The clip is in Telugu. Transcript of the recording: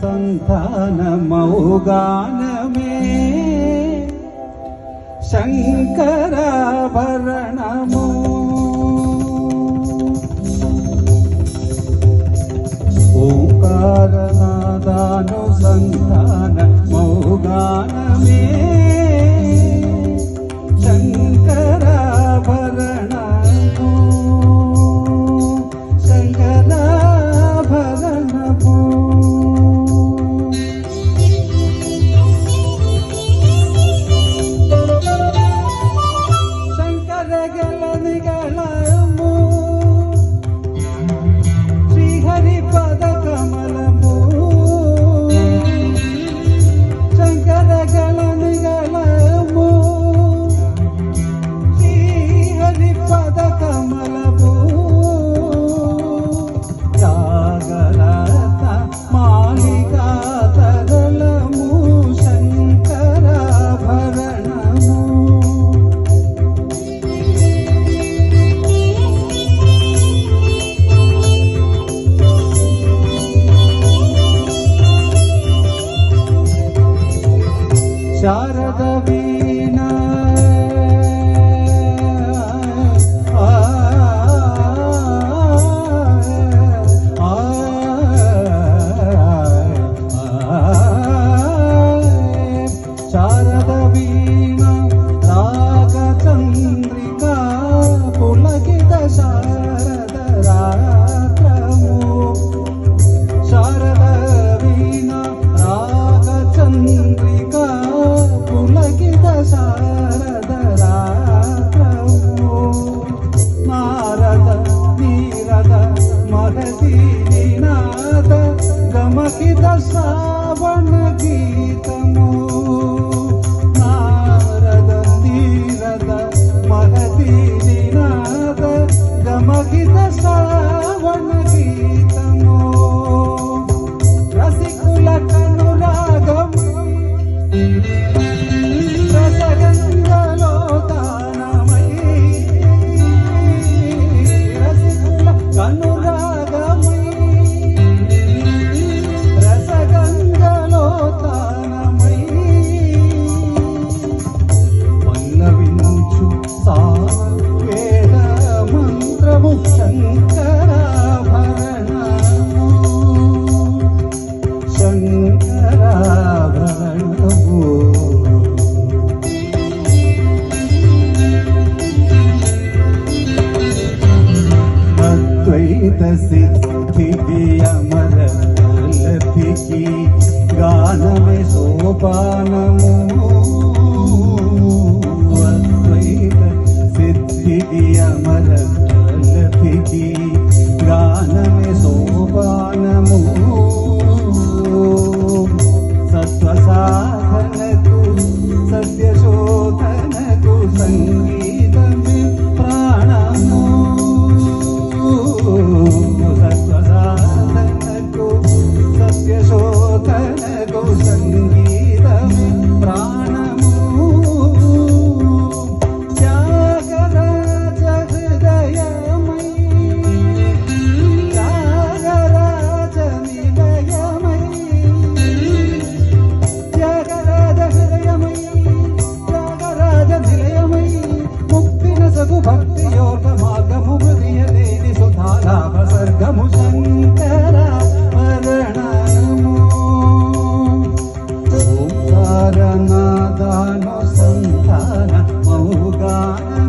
సంతానమౌగానమే శంకరాభరణము. ఓంకారనాదానుసంధానమౌగానమే శంకరాభరణము శంకరాభరణము. శంకరగలనిగళము శ్రీహరి పదకమలము శంకరగలనిగళము శ్రీహరి పదకమలము. జాగరత మాలికా తరళము శంకరాభరణము. శారద వీణా శారద వీణా రాగచంద్రికా పులకిత శారద రాత్రము. శారద వీణా రాగచంద్రికా పులకిత శారద రాత్రము. నారద నీరద మహతి నినాద గమకిత శ్రావణ గీతము. నారద నీరద మహతి నినాద గమకిత శ్రావణ గీతము. రసికుల కనురాగము రసగంగలో తానమయీ. రసికుల కనురాగమయీ రసగంగలో తానమయీ. పల్లవించు సావేద మంత్రము శంకరాభరణము శంకరాభరణము. అద్వైత సిద్ధికి అమర లభికి గానమే సోపానము. అద్వైత సిద్ధికి అమర లభికి గానమే సోపానము. సత్వసాధనకు సత్యశోధనకు సంగీతమే ప్రాణము. సత్వసాధనకు సత్యశోధనకు సంగీతమే ప్రాణము. త్యాగరాజ హృదయమై త్యాగరాజ నిలయమై త్యాగరాజ హృదయమై త్యాగరాజ నిలయమై ముక్తిన సగు భక్తి యోగ మార్గము హృదయలేని సుధాలాభ సర్గము శంకరాభరణము. ఓంకారనాదానుసంధానమౌగానమే